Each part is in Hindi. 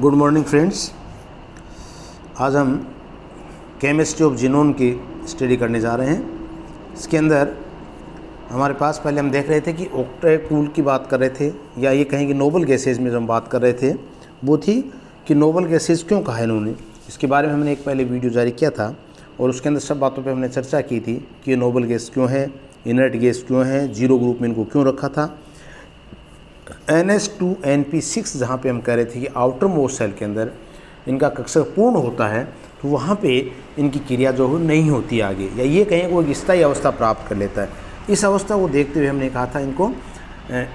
Good morning friends. आज हम केमिस्ट्री ऑफ जीनोम की स्टडी करने जा रहे हैं। इसके अंदर हमारे पास पहले हम देख रहे थे कि ऑक्टेट टूल की बात कर रहे थे, या ये कहें कि नोबल गैसेज में जो हम बात कर रहे थे वो थी कि नोबल गैसेज क्यों कहा इन्होंने। इसके बारे में हमने एक पहले वीडियो जारी किया था और उसके अंदर सब बातों पे हमने चर्चा की थी कि ये नोबल गैस क्यों है, इनर्ट गैस क्यों है, जीरो ग्रुप में इनको क्यों रखा था। NH2NP6 जहाँ पे हम कह रहे थे कि आउटर मोस्ट सेल के अंदर इनका कक्षक पूर्ण होता है, तो वहाँ पे इनकी क्रिया जो है नहीं होती आगे, या ये कहें वो स्थायी अवस्था प्राप्त कर लेता है। इस अवस्था को देखते हुए हमने कहा था इनको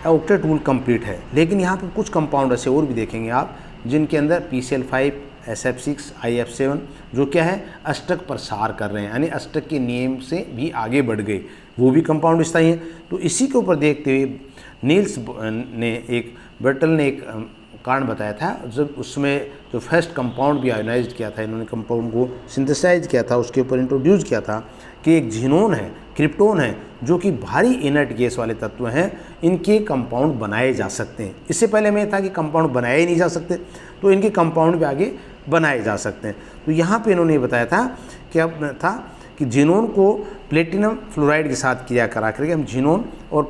ऑक्टेट टूल कंप्लीट है। लेकिन यहाँ पे कुछ कंपाउंड ऐसे और भी देखेंगे आप जिनके अंदर PCl5, SF6, IF7 जो क्या है अष्टक प्रसार कर रहे हैं, यानी अष्टक के नियम से भी आगे बढ़ गए, वो भी कंपाउंड स्थायी हैं। तो इसी के ऊपर देखते हुए बर्टल ने एक कारण बताया था, जब उसमें जो फर्स्ट कंपाउंड भी आयोनाइज किया था, इन्होंने कंपाउंड को सिंथेसाइज किया था, उसके ऊपर इंट्रोड्यूस किया था कि एक जीनोन है, क्रिप्टोन है, जो कि भारी इनर्ट गैस वाले तत्व हैं, इनके कंपाउंड बनाए जा सकते हैं। इससे पहले में था कि कंपाउंड बनाए ही नहीं जा सकते, तो इनके कंपाउंड भी आगे बनाए जा सकते हैं। तो यहाँ पे इन्होंने बताया था कि जीनोन को प्लेटिनम फ्लोराइड के साथ क्रिया करा करके हम जीनोन और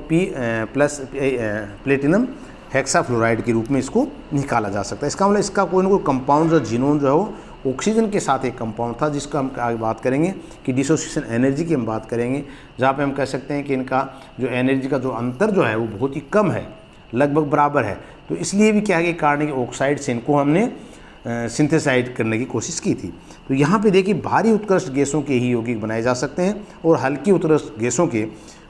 प्लेटिनम हेक्साफ्लोराइड के रूप में इसको निकाला जा सकता है। इसका मतलब इसका कोई ना कोई कंपाउंड जो जीनोन जो है वो ऑक्सीजन के साथ एक कंपाउंड था, जिसका हम आगे बात करेंगे कि डिसोसिएशन एनर्जी की हम बात करेंगे, जहाँ पे हम कह सकते हैं कि इनका जो एनर्जी का जो अंतर जो है वो बहुत ही कम है, लगभग बराबर है। तो इसलिए भी क्या है कि कार्बनिक ऑक्साइड से इनको हमने सिंथेसाइज करने की कोशिश की थी। तो यहाँ पे देखिए भारी उत्कृष्ट गैसों के ही यौगिक बनाए जा सकते हैं और हल्की उत्कृष्ट गैसों के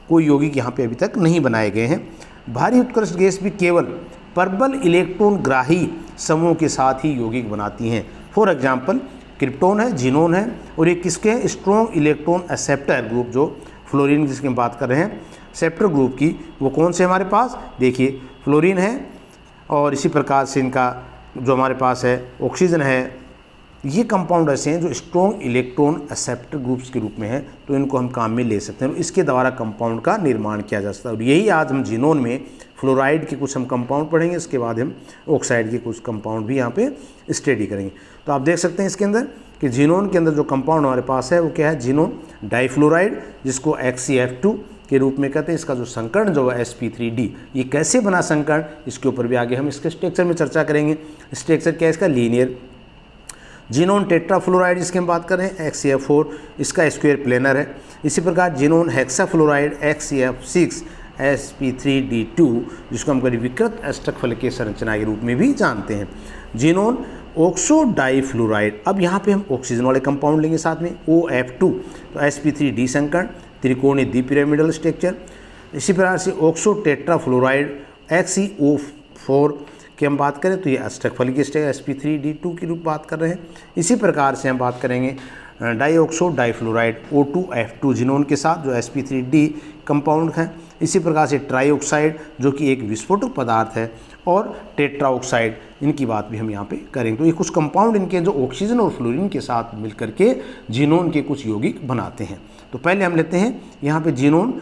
कोई यौगिक यहाँ पे अभी तक नहीं बनाए गए हैं। भारी उत्कृष्ट गैस भी केवल प्रबल इलेक्ट्रॉन ग्राही समूह के साथ ही यौगिक बनाती हैं। फॉर एग्जाम्पल क्रिप्टोन है, जीनोन है, और ये किसके स्ट्रॉन्ग इलेक्ट्रॉन एक्सेप्टर ग्रुप जो फ्लोरीन जिसकी हम बात कर रहे हैं एक्सेप्टर ग्रुप की, वो कौन से हमारे पास देखिए फ्लोरीन है, और इसी प्रकार से इनका जो हमारे पास है ऑक्सीजन है। ये कंपाउंड ऐसे हैं जो स्ट्रॉन्ग इलेक्ट्रॉन एक्सेप्टर ग्रुप्स के रूप में हैं, तो इनको हम काम में ले सकते हैं और इसके द्वारा कंपाउंड का निर्माण किया जा सकता है। और यही आज हम जीनोन में फ्लोराइड के कुछ हम कंपाउंड पढ़ेंगे, इसके बाद हम ऑक्साइड के कुछ कंपाउंड भी यहाँ पे स्टडी करेंगे। तो आप देख सकते हैं इसके अंदर कि जीनोन के अंदर जो कंपाउंड हमारे पास है वो क्या है, जीनोन डाइफ्लोराइड, जिसको XCF2 के रूप में कहते हैं। इसका जो संकरण जो है sp3d, ये कैसे बना संकरण, इसके ऊपर भी आगे हम इसके स्ट्रक्चर में चर्चा करेंगे। स्ट्रक्चर क्या है इसका, लीनियर। जीनोन टेट्राफ्लोराइड जिसकी हम बात कर रहे हैं XCF4, इसका स्क्वायर प्लेनर है। इसी प्रकार जीनोन हेक्साफ्लोराइड XCF6 sp3d2, जिसको हम कभी विकृत अष्टक फलकीय संरचना के रूप में भी जानते हैं। जीनोन ऑक्सो डाइफ्लोराइड, अब यहाँ पे हम ऑक्सीजन वाले कंपाउंड लेंगे साथ में OF2, तो sp3d संकरण, त्रिकोणीय द्विपिरामिडल स्ट्रक्चर। इसी प्रकार से ऑक्सो टेट्राफ्लोराइड XeO4 की हम बात करें तो ये अष्टक फलकीय स्ट्रक्चर sp3d2 की रूप बात कर रहे हैं। इसी प्रकार से हम बात करेंगे डाइऑक्सो डाइफ्लोराइड O2F2 जीनोन के साथ जो sp3d कंपाउंड है। इसी प्रकार से ट्राईऑक्साइड जो कि एक विस्फोटक पदार्थ है, और टेट्राऑक्साइड, इनकी बात भी हम यहाँ पे करेंगे। तो ये कुछ कंपाउंड इनके जो ऑक्सीजन और फ्लोरीन के साथ मिलकर के जीनोन के कुछ यौगिक बनाते हैं। तो पहले हम लेते हैं यहाँ पे जीनोन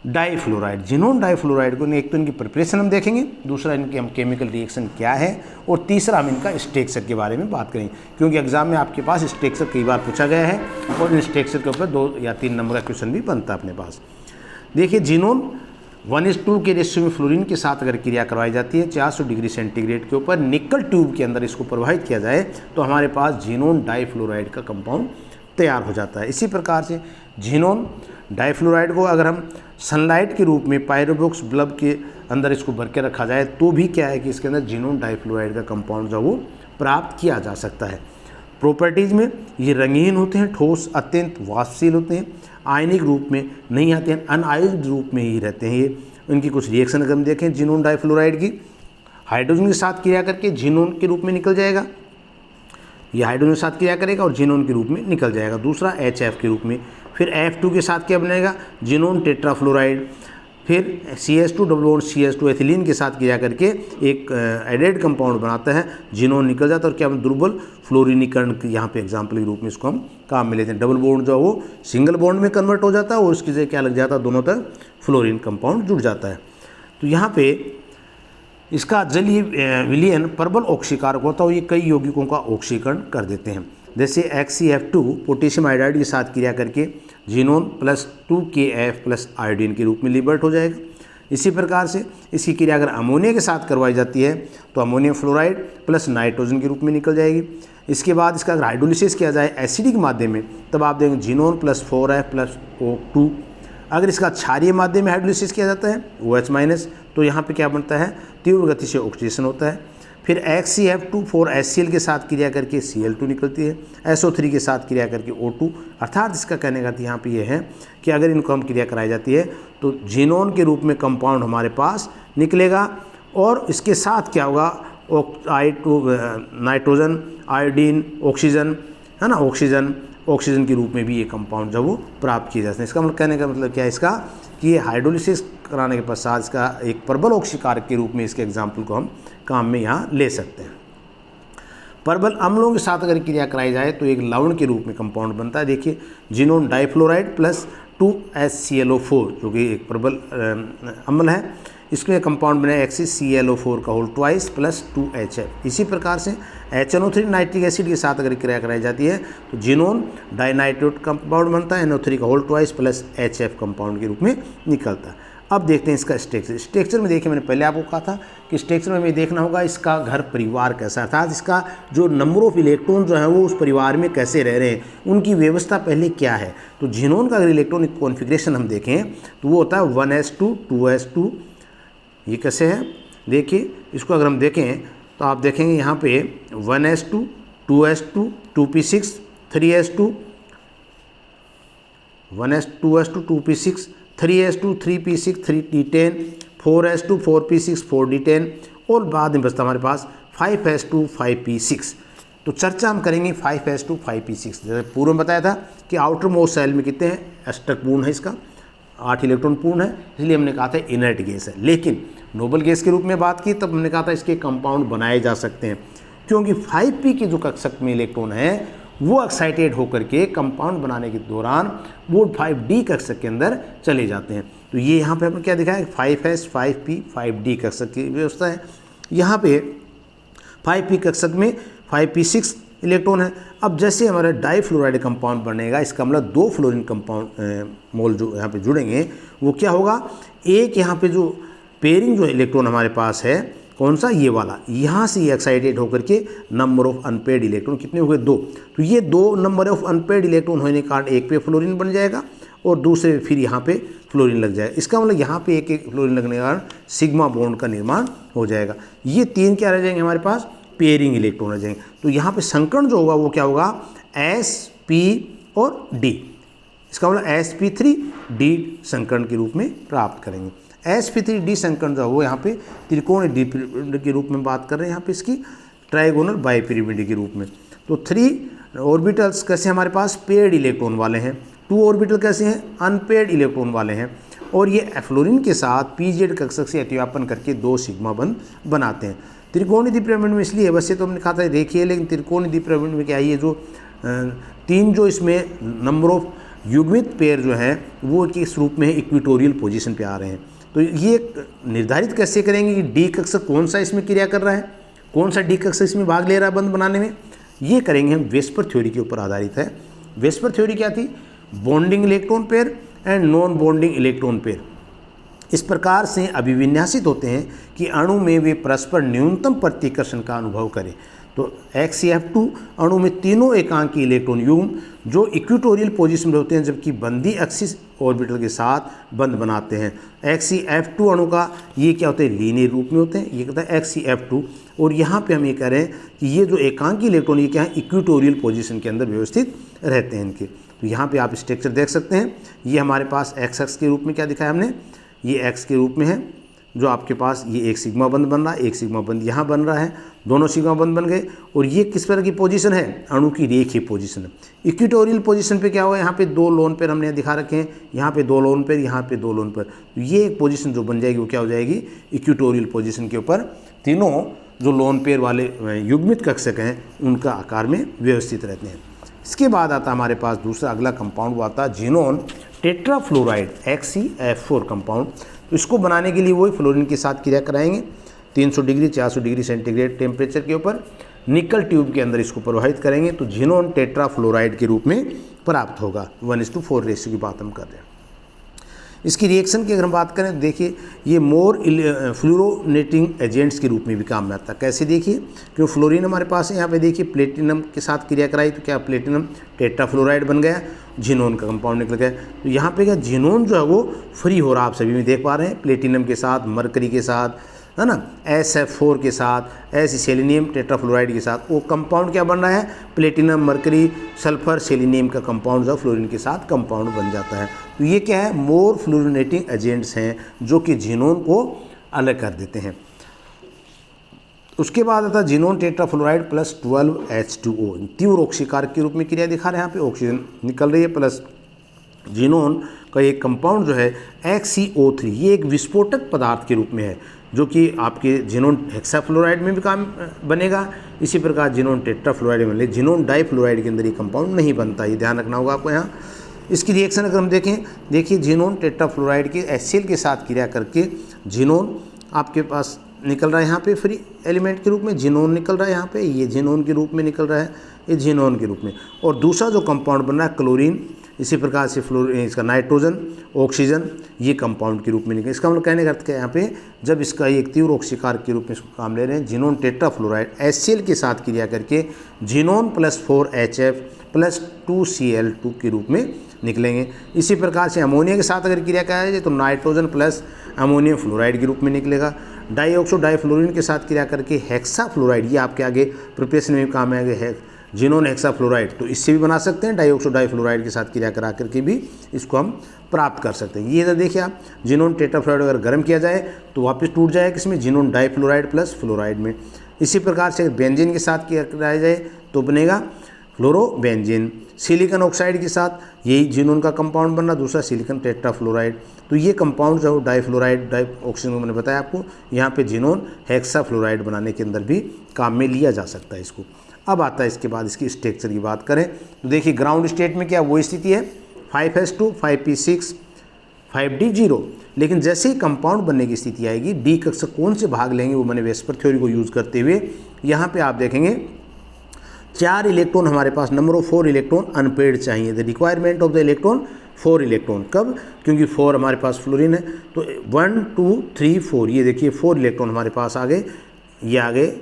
डाइफ्लोराइड। जीनोन डाइफ्लोराइड को एक तो इनकी प्रिपरेशन हम देखेंगे, दूसरा इनके हम केमिकल रिएक्शन क्या है, और तीसरा हम इनका स्ट्रक्चर के बारे में बात करेंगे, क्योंकि एग्जाम में आपके पास स्ट्रक्चर कई बार पूछा गया है और इन स्ट्रक्चर के ऊपर 2 या 3 नंबर का क्वेश्चन भी बनता है अपने पास। देखिए जीनोन 1:2 के रेशियो में फ्लोरीन के साथ अगर क्रिया करवाई जाती है 400 डिग्री सेंटीग्रेड के ऊपर निकल ट्यूब के अंदर इसको प्रवाहित किया जाए, तो हमारे पास जीनोन डाइफ्लोराइड का कंपाउंड तैयार हो जाता है। इसी प्रकार से जीनोन डाइफ्लोराइड को अगर हम सनलाइट के रूप में पायरोबॉक्स बल्ब के अंदर इसको भर के रखा जाए, तो भी क्या है कि इसके अंदर जीनोन डाइफ्लोराइड का कंपाउंड जो वो प्राप्त किया जा सकता है। प्रॉपर्टीज़ में ये रंगीन होते हैं, ठोस, अत्यंत वाष्पशील होते हैं, आयनिक रूप में नहीं आते हैं, अनआयोज्ड रूप में ही रहते हैं। ये इनकी कुछ रिएक्शन अगर हम देखें जीनोन डाइफ्लोराइड की, हाइड्रोजन के साथ क्रिया करके जीनोन के रूप में निकल जाएगा, ये हाइड्रोजन के साथ क्रिया करेगा और जीनोन के रूप में निकल जाएगा। दूसरा HF के रूप में, फिर F2 के साथ क्या बनेगा, जीनोन टेट्राफ्लोराइड, फिर CH2 double bond CH2 ethylene के साथ क्रिया करके एक एडेड कंपाउंड बनाता है, जीनोन निकल जाता है और क्या दुर्बल फ्लोरीनीकरण यहाँ पे एग्जाम्पल के रूप में इसको हम काम में लेते हैं। डबल बॉन्ड जो वो सिंगल बॉन्ड में कन्वर्ट हो जाता है और उसकी जगह क्या लग जाता है, दोनों तरफ फ्लोरीन कंपाउंड जुड़ जाता है। तो यहाँ पे इसका जलीय विलयन प्रबल ऑक्सीकारक होता है और ये कई यौगिकों का ऑक्सीकरण कर देते हैं। जैसे HCF2 पोटेशियम आयोडाइड के साथ क्रिया करके xenon plus 2KF plus iodine के रूप में लिबर्ट हो जाएगा। इसी प्रकार से इसकी क्रिया अगर अमोनिया के साथ करवाई जाती है तो अमोनियम फ्लोराइड प्लस नाइट्रोजन के रूप में निकल जाएगी। इसके बाद इसका अगर हाइड्रोलिसिस किया जाए एसिडिक माध्यम में तब आप देखेंगे xenon plus 4F plus O2। अगर इसका क्षारीय माध्यम में हाइड्रोलिसिस किया जाता है OH माइनस, तो यहाँ पे क्या बनता है, तीव्र गति से ऑक्सीडेशन होता है। फिर HCF2 4HCl के साथ क्रिया करके Cl2 निकलती है, SO3 के साथ क्रिया करके O2। अर्थात इसका कहने का यहाँ पे ये है कि अगर इनको हम क्रिया कराई जाती है तो जिनोन के रूप में कंपाउंड हमारे पास निकलेगा और इसके साथ क्या होगा, नाइट्रोजन, आयोडीन, ऑक्सीजन, है ना, ऑक्सीजन के रूप में भी ये कंपाउंड जब वो प्राप्त किए जाते हैं। इसका मतलब कहने का मतलब क्या है इसका, कि ये हाइड्रोलिसिस कराने के पश्चात इसका एक प्रबल ऑक्सीकारक के रूप में इसके एग्जाम्पल को हम काम में यहाँ ले सकते हैं। प्रबल अम्लों के साथ अगर क्रिया कराई जाए तो एक लवण के रूप में कंपाउंड बनता है। देखिए जिनोन डाइफ्लोराइड प्लस 2HClO4 जो कि एक प्रबल अम्ल है, इसमें कंपाउंड बने HClO4 का होल ट्वाइस प्लस 2HF। इसी प्रकार से HNO3 नाइट्रिक एसिड के साथ अगर क्रिया कराई जाती है तो जिनोन डाइनाइट्रेट कंपाउंड बनता है, NO3 का whole twice plus HF compound के रूप में निकलता है। अब देखते हैं इसका स्ट्रक्चर में देखिए मैंने पहले आपको कहा था कि स्ट्रक्चर में हमें देखना होगा इसका घर परिवार कैसा, अर्थात इसका जो नंबर ऑफ इलेक्ट्रॉन जो है वो उस परिवार में कैसे रह रहे हैं, उनकी व्यवस्था पहले क्या है। तो जिनोन का अगर इलेक्ट्रॉनिक कॉन्फ़िगरेशन हम देखें तो वो होता है 1s2 2s2। ये कैसे है देखिए, इसको अगर हम देखें तो आप देखेंगे यहाँ पे 1s2 2s2 2p6 3s2 1s2s2 2p6 3s2 3p6 3d10 4s2 4p6 4d10 और बाद में बचता हमारे पास 5s2 5p6। तो चर्चा हम करेंगे 5s2 5p6। जैसे पूर्व में बताया था कि आउटर मोस्ट सेल में कितने हैं, अष्टक पूर्ण है, इसका 8 इलेक्ट्रॉन पूर्ण है, इसलिए हमने कहा था इनर्ट गैस है। लेकिन नोबल गैस के रूप में बात की तब हमने कहा था इसके कंपाउंड बनाए जा सकते हैं, क्योंकि 5p के जो कक्षक में इलेक्ट्रॉन है वो एक्साइटेड होकर के कंपाउंड बनाने के दौरान वो 5d कक्षक के अंदर चले जाते हैं। तो ये यहाँ पे हमने क्या दिखा है, 5s 5p 5d कक्षक की व्यवस्था है। यहाँ पे 5p कक्षक में 5p6 इलेक्ट्रॉन है। अब जैसे हमारा डाइफ्लोराइड कंपाउंड बनेगा, इसका मतलब 2 फ्लोरीन कंपाउंड मोल जो यहाँ पे जुड़ेंगे वो क्या होगा, एक यहाँ पे जो पेयरिंग जो इलेक्ट्रॉन हमारे पास है, कौन सा, ये वाला, यहाँ से ये एक्साइटेड होकर के नंबर ऑफ अनपेयर्ड इलेक्ट्रॉन कितने हो गए, 2। तो ये 2 नंबर ऑफ अनपेयर्ड इलेक्ट्रॉन होने के कारण एक पे फ्लोरीन बन जाएगा और दूसरे फिर यहाँ पे फ्लोरीन लग जाएगा। इसका मतलब यहाँ पे एक फ्लोरीन लगने के कारण सिग्मा बॉन्ड का निर्माण हो जाएगा। ये 3 क्या रह जाएंगे हमारे पास, पेयरिंग इलेक्ट्रॉन रह जाएंगे। तो यहाँ पे संकरण जो होगा वो क्या होगा, S, P और D। इसका मतलब sp3d संकरण के रूप में प्राप्त करेंगे। sp3d संकरण जो हो यहाँ पे त्रिकोणीय द्विपिरियड के रूप में बात कर रहे हैं, यहाँ पे इसकी ट्राइगोनल बाइपिरियड के रूप में। तो 3 ऑर्बिटल्स कैसे हमारे पास पेयर्ड इलेक्ट्रॉन वाले हैं, 2 ऑर्बिटल कैसे हैं, अनपेयर्ड इलेक्ट्रॉन वाले हैं, और ये फ्लोरीन के साथ pz कक्षक से अतिव्यापन करके 2 सिग्मा बंध बनाते हैं। त्रिकोणीय द्विपिरियड में इसलिए वैसे तो हमने कहा था देखिए, लेकिन त्रिकोणीय द्विपिरियड में क्या है, ये जो 3 जो इसमें नंबर ऑफ युग्मित पेयर जो हैं वो किस रूप में इक्विटोरियल पोजीशन पे आ रहे हैं। तो ये निर्धारित कैसे करेंगे कि डी कक्षक कौन सा इसमें क्रिया कर रहा है, कौन सा डी कक्षक इसमें भाग ले रहा है बंध बनाने में, ये करेंगे हम वेस्पर थ्योरी के ऊपर आधारित है। वेस्पर थ्योरी क्या थी, bonding electron pair and non bonding electron pair इस प्रकार से अभिविन्यासित होते हैं कि अणु में वे परस्पर न्यूनतम प्रतिकर्षण का अनुभव करें। तो HCF2 अणु में तीनों एकांकी इलेक्ट्रॉन युग्म जो इक्विटोरियल पोजीशन में होते हैं, जबकि बंदी एक्सिस ऑर्बिटल के साथ बंध बनाते हैं। HCF2 अणु का ये क्या होते हैं, लीनियर रूप में होते हैं, ये कहता है HCF2। और यहाँ पे हम ये कह रहे हैं कि ये जो एकांकी इलेक्ट्रॉन ये क्या है, इक्विटोरियल पोजीशन के अंदर व्यवस्थित रहते हैं इनके। तो यहाँ पे आप स्ट्रक्चर देख सकते हैं, ये हमारे पास x अक्ष के रूप में क्या दिखाया हमने, ये x के रूप में है, जो आपके पास ये एक सिग्मा बंध बन रहा है, एक सिग्मा बंध यहाँ बन रहा है, दोनों सिग्मा बंध बन गए। और ये किस तरह की पोजीशन है, अणु की रेखीय पोजीशन है। इक्विटोरियल पोजीशन पे क्या हुआ, यहाँ पे 2 लोन पेयर हमने दिखा रखे हैं, यहाँ पे 2 लोन पेयर, यहाँ पे 2 लोन पेयर। तो ये एक पोजीशन जो बन जाएगी वो क्या हो जाएगी, इक्विटोरियल पोजीशन के ऊपर तीनों जो लोन पेयर वाले युग्मित कक्षक हैं उनका आकार में व्यवस्थित रहते हैं। इसके बाद आता हमारे पास दूसरा अगला कंपाउंड वो आता है जिनोन टेट्राफ्लोराइड HCF4 कंपाउंड। तो इसको बनाने के लिए वही फ्लोरीन के साथ क्रिया कराएंगे। 300 डिग्री 400 डिग्री सेंटीग्रेड टेम्परेचर के ऊपर निकल ट्यूब के अंदर इसको प्रवाहित करेंगे तो जिनोन टेट्राफ्लोराइड के रूप में प्राप्त होगा। 1:4 रेशियो की बात हम कर रहे हैं। इसकी रिएक्शन की अगर हम बात करें तो देखिए ये मोर फ्लोरोनेटिंग एजेंट्स के रूप में भी काम में आता है। कैसे देखिए, क्यों फ्लोरीन हमारे पास है, यहाँ पे देखिए प्लेटिनम के साथ क्रिया कराई तो क्या प्लेटिनम टेट्राफ्लोराइड बन गया, जिनोन का कंपाउंड निकल गया। तो यहाँ पे क्या जिनोन जो है वो फ्री हो रहा, आप सभी में देख पा रहे हैं, प्लेटिनम के साथ, मरकरी के साथ, है ना, SF4 के साथ, ऐसे सेलेनियम टेट्राफ्लोराइड के साथ। वो कंपाउंड क्या बन रहा है, प्लेटिनम, मरकरी, सल्फर, सेलेनियम का कंपाउंड जो फ्लोरीन के साथ कंपाउंड बन जाता है। तो ये क्या है, मोर फ्लोरिनेटिंग एजेंट्स हैं जो कि जिनोन को अलग कर देते हैं। उसके बाद आता है जिनोन टेट्राफ्लोराइड प्लस 12H2O, तीव्र ऑक्सीकारक के रूप में क्रिया दिखा रहे हैं। यहाँ पे ऑक्सीजन निकल रही है प्लस जिनोन का एक कंपाउंड जो है XCO3, ये एक विस्फोटक पदार्थ के रूप में है जो कि आपके जिनोन हेक्साफ्लोराइड में भी काम बनेगा। इसी प्रकार जिनोन टेट्राफ्लोराइड में, लेकिन जिनोन डाइफ्लोराइड के अंदर ये कंपाउंड नहीं बनता, ये ध्यान रखना होगा आपको यहाँ। इसकी रिएक्शन अगर हम देखें, देखिए जिनोन टेट्राफ्लोराइड के HCl के साथ क्रिया करके जिनोन आपके पास निकल रहा है, यहाँ पे फ्री एलिमेंट के रूप में जिनोन निकल रहा है, यहाँ पे ये जिनोन के रूप में निकल रहा है, ये जिनोन के रूप में। और दूसरा जो कंपाउंड बन रहा है क्लोरीन, इसी प्रकार से इसका नाइट्रोजन, ऑक्सीजन, ये कंपाउंड के रूप में निकले। इसका मतलब कहने का अर्थ क्या है, यहाँ पे जब इसका एक तीव्र ऑक्सीकारक के रूप में इसको काम ले रहे हैं, जिनोन टेट्राफ्लोराइड HCl के साथ क्रिया करके xenon plus 4HF plus 2Cl2 के रूप में निकलेंगे। इसी प्रकार से अमोनिया के साथ अगर क्रिया कराया जाए तो नाइट्रोजन प्लस अमोनियम फ्लोराइड के रूप में निकलेगा। डाइऑक्सो डाइफ्लोरीन के साथ क्रिया करके हेक्साफ्लोराइड, ये आपके आगे प्रिपरेशन में भी काम आएगा, है जिनोन हेक्साफ्लोराइड, तो इससे भी बना सकते हैं। डाइऑक्सो डाइफ्लोराइड के साथ क्रिया करा करके भी इसको हम प्राप्त कर सकते हैं। ये इधर देखिए आप, जिनोन टेट्राफ्लोराइड अगर गर्म किया जाए तो वापस टूट जाएगा किसमें, जिनोन डाइफ्लोराइड प्लस फ्लोराइड में। इसी प्रकार से अगर बेंजीन के साथ क्रिया कराया जाए तो बनेगा फ्लोरोबेंजीन। सिलिकॉन ऑक्साइड के साथ यही जिनोन का कंपाउंड बनना, दूसरा सिलिकॉन टेट्राफ्लोराइड। तो ये कंपाउंड जो है डाइफ्लोराइड, डाइऑक्सीजन मैंने बताया आपको, यहाँ पे जिनोन हेक्साफ्लोराइड बनाने के अंदर भी काम में लिया जा सकता है इसको। अब आता है इसके बाद इसकी स्ट्रक्चर की बात करें तो देखिए ग्राउंड स्टेट में क्या वो स्थिति है, 5s2 5p6 5d0। लेकिन जैसे ही कंपाउंड बनने की स्थिति आएगी, डी कक्षक कौन से भाग लेंगे वो मैंने वेस्पर थ्योरी को यूज़ करते हुए यहाँ पे आप देखेंगे 4 इलेक्ट्रॉन हमारे पास, नंबर ऑफ 4 इलेक्ट्रॉन अनपेड चाहिए। The requirement of the electron 4 electron, कब, क्योंकि 4 हमारे पास फ्लोरीन है, तो 1 2 3 4, ये देखिए 4 इलेक्ट्रॉन हमारे पास आ गए, ये आ गए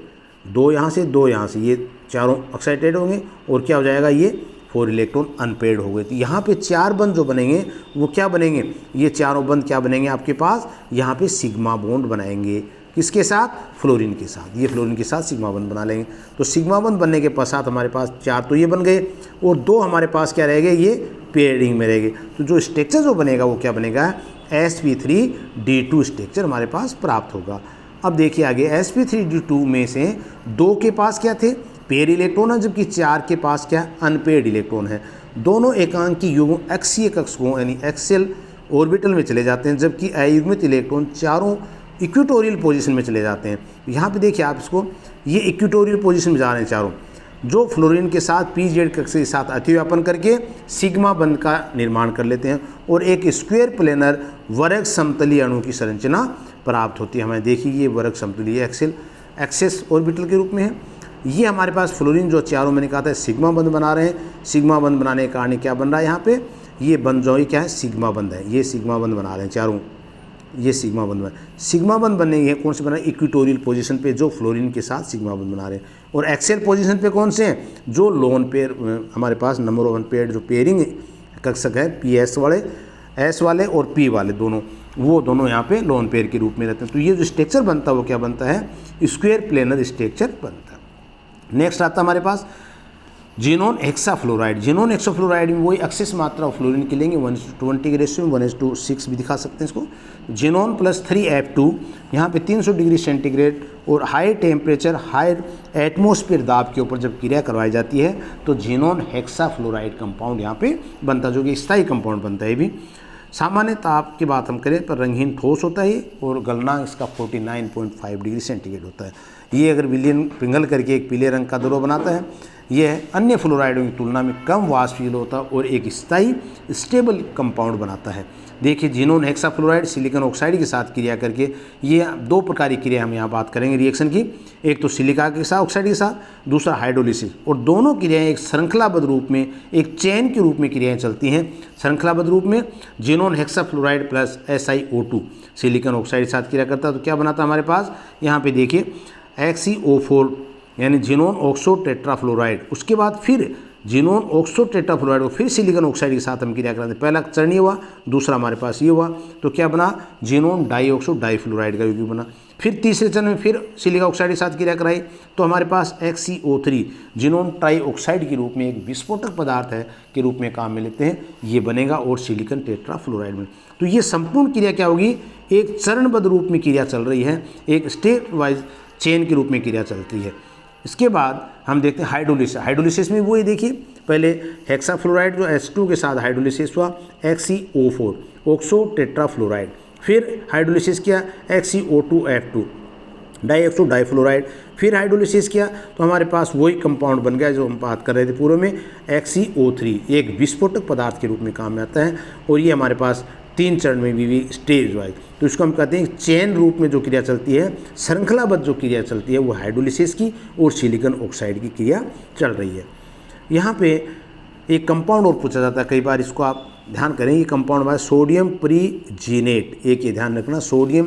2 यहाँ से 2 यहाँ से, ये चारों एक्साइटेड होंगे और क्या हो जाएगा, ये 4 इलेक्ट्रॉन अनपेड हो गए। तो यहाँ पे 4 बंद जो बनेंगे वो क्या बनेंगे, ये चारों बंद क्या बनेंगे आपके पास, यहाँ पे सिग्मा बॉन्ड बनाएंगे, किसके साथ, फ्लोरीन के साथ। ये फ्लोरीन के साथ सिग्मा बंद बना लेंगे। तो सिग्मा बंद बनने के पश्चात हमारे पास 4 तो ये बन गए और 2 हमारे पास क्या रह गए, ये पेयरिंग में रह गए। तो जो स्ट्रक्चर जो बनेगा वो क्या बनेगा, sp3d2 स्ट्रक्चर हमारे पास प्राप्त होगा। अब देखिए आगे, sp3d2 में से 2 के पास क्या थे, पेयर इलेक्ट्रॉन है, जबकि 4 के पास क्या, अनपेड इलेक्ट्रॉन है। दोनों एकांकी युग्म अक्षीय कक्षकों यानी एक्सियल ऑर्बिटल में चले जाते हैं, जबकि अयुग्मित इलेक्ट्रॉन चारों इक्वेटोरियल पोजीशन में चले जाते हैं। यहाँ पे देखिए आप इसको, ये इक्वेटोरियल पोजीशन में जा रहे हैं चारों, जो फ्लोरीन के साथ pz कक्षक के साथ अतिव्यापन करके सिग्मा बंध का निर्माण कर लेते हैं और एक स्क्वायर प्लेनर वर्ग समतलीय अणु की संरचना प्राप्त होती है हमें। देखिए ये वर्ग समतलीय एक्सेस ऑर्बिटल के रूप में है। ये हमारे पास फ्लोरीन जो चारों मैंने कहा था सिग्मा बंध बना रहे हैं। सिग्मा बंध बनाने के कारण क्या बन रहा है, यहाँ पे ये बंध जो है क्या है, सिग्मा बंध है। ये सिग्मा बंध बना रहे हैं चारों, ये सिग्मा बंध बना, सिग्मा बंध बनने है कौन से बना, इक्वेटोरियल पोजीशन पे जो फ्लोरीन के साथ सिग्मा बंध बना रहे हैं। और एक्सेल पोजीशन पे कौन से हैं, जो लोन पेयर हमारे पास नंबर ऑफ पेयर जो पेयरिंग कक्षक है, PS वाले, S वाले और P वाले दोनों, वो दोनों यहाँ पे लोन पेयर के रूप में रहते हैं। तो ये जो स्ट्रक्चर बनता है वो क्या बनता है, स्क्वायर प्लेनर स्ट्रक्चर बनता है। नेक्स्ट आता है हमारे पास जिनोन हेक्साफ्लोराइड। जिनोन हेक्साफ्लोराइड में वही एक्सेस मात्रा फ्लोरीन की लेंगे 1:20 के रेशियो में, 1:6 भी दिखा सकते हैं इसको। जिनोन प्लस 3F2, यहाँ पे 300 डिग्री सेंटीग्रेड और हाई टेम्परेचर हाई एटमॉस्फेयर दाब के ऊपर जब क्रिया करवाई जाती है तो जिनोन हेक्साफ्लोराइड कंपाउंड यहाँ पे बनता है, जो कि स्थायी कंपाउंड बनता है। भी सामान्य ताप की बात हम करें पर रंगहीन ठोस होता है और गलनांक इसका 49.5 डिग्री सेंटीग्रेड होता है। ये अगर विलयन पिघल करके एक पीले रंग का द्रव बनाता है, यह अन्य फ्लोराइडों की तुलना में कम वाष्पशील होता है और एक स्थायी स्टेबल कंपाउंड बनाता है। देखिए जिनोन हेक्साफ्लोराइड सिलिकॉन ऑक्साइड के साथ क्रिया करके, ये दो प्रकार की क्रिया हम यहाँ बात करेंगे रिएक्शन की, एक तो सिलिका के साथ ऑक्साइड के साथ, दूसरा हाइड्रोलिसिस, और दोनों क्रियाएं एक श्रृंखलाबद्ध रूप में, एक चेन के रूप में क्रियाएं चलती हैं श्रृंखलाबद्ध रूप में। Xenon hexafluoride plus SiO2 silicon oxide के साथ क्रिया करता है तो क्या बनाता है हमारे पास, यहाँ पे देखिए XeO4 यानी जिनोन ऑक्सो टेट्राफ्लोराइड। उसके बाद फिर जिनोन ऑक्सो टेट्राफ्लोराइड को फिर सिलिकॉन ऑक्साइड के साथ हम क्रिया कराते हैं। पहला चरण ये हुआ, दूसरा हमारे पास ये हुआ, तो क्या बना, जिनोन डाइऑक्सो डाइफ्लोराइड का यौगिक बना। फिर तीसरे चरण में फिर सिलिका ऑक्साइड के साथ क्रिया कराई तो हमारे पास XeO3 जिनोन ट्राइऑक्साइड के रूप में एक विस्फोटक पदार्थ है के रूप में काम में लेते हैं, ये बनेगा और सिलिकॉन टेट्राफ्लोराइड में। तो ये संपूर्ण क्रिया क्या होगी, एक चरणबद्ध रूप में क्रिया चल रही है, एक स्टेप वाइज चेन के रूप में क्रिया चलती है। इसके बाद हम देखते हैं हाइड्रोलिसिस। हाइड्रोलिसिस में वही देखिए, पहले हेक्साफ्लोराइड जो H2 के साथ हाइड्रोलिसिस हुआ XeO4 ऑक्सो टेट्राफ्लोराइड, फिर हाइड्रोलिसिस किया XeO2F2 डाइऑक्सो डाइफ्लोराइड, फिर हाइड्रोलिसिस किया तो हमारे पास वही कंपाउंड बन गया जो हम बात कर रहे थे पूर्व में, XeO3 एक विस्फोटक पदार्थ के रूप में काम में आता है, और ये हमारे पास 3 चरण में भी स्टेज वाइज, तो इसको हम कहते हैं चेन रूप में जो क्रिया चलती है, श्रृंखलाबद्ध जो क्रिया चलती है वो हाइड्रोलिसिस की और सिलिकॉन ऑक्साइड की क्रिया चल रही है। यहाँ पे एक कंपाउंड और पूछा जाता है कई बार, इसको आप ध्यान करें, ये कंपाउंड हमारा सोडियम प्रीजीनेट, एक ये ध्यान रखना सोडियम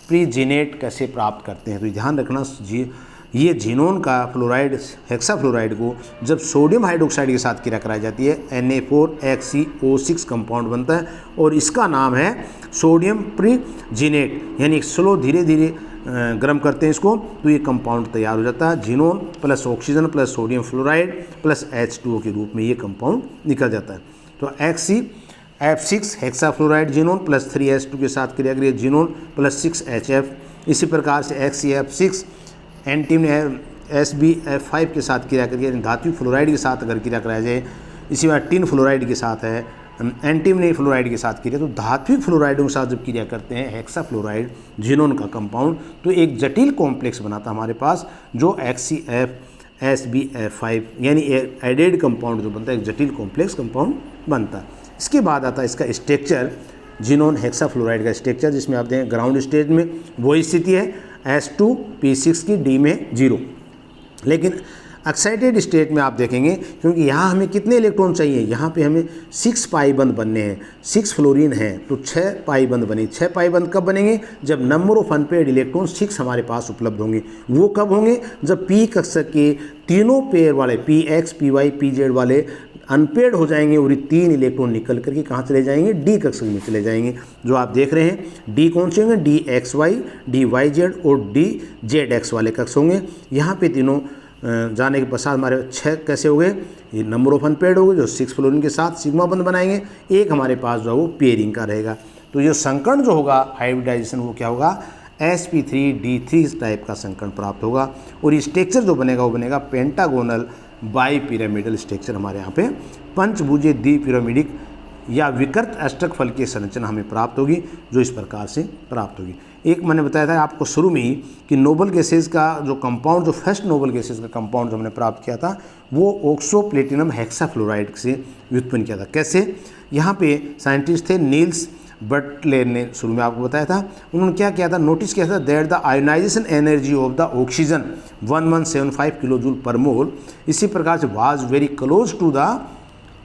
प्रीजीनेट कैसे प्राप्त करते हैं, तो ध्यान रखना ये जिनोन का फ्लोराइड हेक्साफ्लोराइड को जब सोडियम हाइड्रोक्साइड के साथ क्रिया कराई जाती है Na4HCO6 कंपाउंड बनता है, और इसका नाम है सोडियम प्रीजीनेट, यानी स्लो धीरे धीरे गर्म करते हैं इसको तो ये कंपाउंड तैयार हो जाता है, xenon plus oxygen plus sodium fluoride plus H2O के रूप में ये कंपाउंड निकल जाता है। तो XeF6 hexafluoride xenon plus 3H2 के साथ क्रिया करिए जिनोन प्लस 6HF, इसी प्रकार से XeF6 एंटीम SbF5 के साथ क्रिया करिए, धातु फ्लोराइड के साथ अगर क्रिया कराया जाए, इसी बार टिन फ्लोराइड के साथ है एंटीमनी फ्लोराइड के साथ क्रिया, तो धात्विक फ्लोराइडों के साथ जब क्रिया करते हैं हेक्साफ्लोराइड जिनोन का कंपाउंड तो एक जटिल कॉम्प्लेक्स बनाता है हमारे पास जो XeF SbF5 यानी एडेड कंपाउंड जो बनता है, एक जटिल कॉम्प्लेक्स कंपाउंड बनता है। इसके बाद आता है इसका स्ट्रक्चर, जिनोन हेक्साफ्लोराइड का स्ट्रक्चर, जिसमें आप देखें ग्राउंड स्टेज में वही स्थिति है S2P6 की D में 0, लेकिन एक्साइटेड स्टेट में आप देखेंगे क्योंकि यहाँ हमें कितने इलेक्ट्रॉन चाहिए, यहाँ पे हमें 6 पाई बंद बनने हैं, 6 फ्लोरीन है तो 6 पाई बंद बने। 6 पाई बंद कब बनेंगे, जब नंबर ऑफ अनपेयर्ड इलेक्ट्रॉन 6 हमारे पास उपलब्ध होंगे। वो कब होंगे, जब P कक्षक के तीनों पेयर वाले PX PY PZ वाले अनपेयर्ड हो जाएंगे और ये 3 इलेक्ट्रॉन निकल करके कहाँ चले जाएंगे, D कक्षक में चले जाएंगे। जो आप देख रहे हैं D कौन से होंगे, DXY DYZ और DZX वाले कक्ष होंगे। यहाँ पे तीनों जाने के पश्चात हमारे 6 कैसे हो गए, ये नंबर ऑफ अनपेयर्ड हो गए जो 6 फ्लोरीन के साथ सिग्मा बंद बनाएंगे, एक हमारे पास जो है वो पेयरिंग का रहेगा। तो ये संकर्ण जो होगा हाइब्रिडाइजेशन वो क्या होगा, sp3d3 टाइप का संकर्ण प्राप्त होगा, और ये स्ट्रक्चर जो बनेगा वो बनेगा पेंटागोनल बाई पिरामिडल स्ट्रक्चर, हमारे यहाँ पे पंचभुजीय द्विपिरामिडिक या विकृत अष्टक फल की संरचना हमें प्राप्त होगी, जो इस प्रकार से प्राप्त होगी। एक मैंने बताया था आपको शुरू में ही कि नोबल गैसेज का जो कंपाउंड, जो फर्स्ट नोबल गैसेज का कंपाउंड जो हमने प्राप्त किया था वो ऑक्सो प्लेटिनम हेक्साफ्लोराइड से व्युत्पन्न किया था। कैसे, यहाँ पे साइंटिस्ट थे नील्स बटलेर ने शुरू में आपको बताया था, उन्होंने क्या किया था, नोटिस किया था that the ionisation energy of the oxygen 1175 kilo joule per mole, इसी प्रकार से was very close to the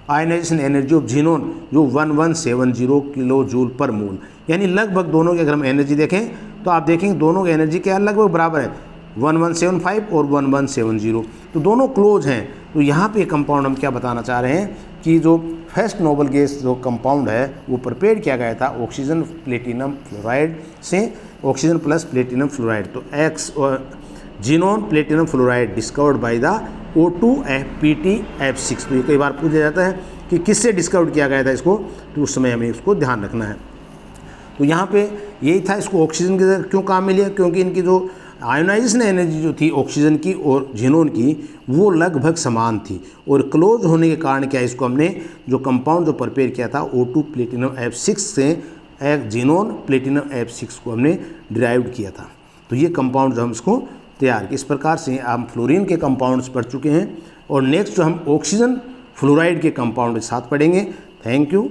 ionisation energy of xenon जो 1170 किलो जूल पर मोल, यानी लगभग दोनों की अगर हम एनर्जी देखें तो आप देखेंगे दोनों की एनर्जी क्या लगभग बराबर है, 1175 और 1170, तो दोनों क्लोज हैं। तो यहाँ पे कंपाउंड हम क्या बताना चाह रहे हैं कि जो फर्स्ट नोबल गैस जो कंपाउंड है वो प्रिपेयर किया गया था ऑक्सीजन प्लेटिनम फ्लोराइड से, ऑक्सीजन प्लस प्लेटिनम फ्लोराइड, तो x xenon platinum fluoride discovered by the O2FPtF6। तो ये कई बार पूछा जाता है कि किससे डिस्कवर किया गया था इसको, तो उस समय हमें इसको ध्यान रखना है। तो यहाँ पे यही था, इसको ऑक्सीजन के क्यों काम में लिया, क्योंकि इनकी जो आयोनाइजेशन एनर्जी जो थी ऑक्सीजन की और जिनोन की वो लगभग समान थी, और क्लोज होने के कारण क्या इसको हमने जो कंपाउंड जो प्रिपेयर किया था O2 प्लेटिनम F6 से एक जिनोन प्लेटिनम F6 को हमने डिराइव्ड किया था। तो ये कंपाउंड जो हम इसको तैयार किया, इस प्रकार से हम फ्लोरीन के कंपाउंड्स पढ़ चुके हैं, और नेक्स्ट जो हम ऑक्सीजन फ्लोराइड के कंपाउंड के साथ पढ़ेंगे। Thank you.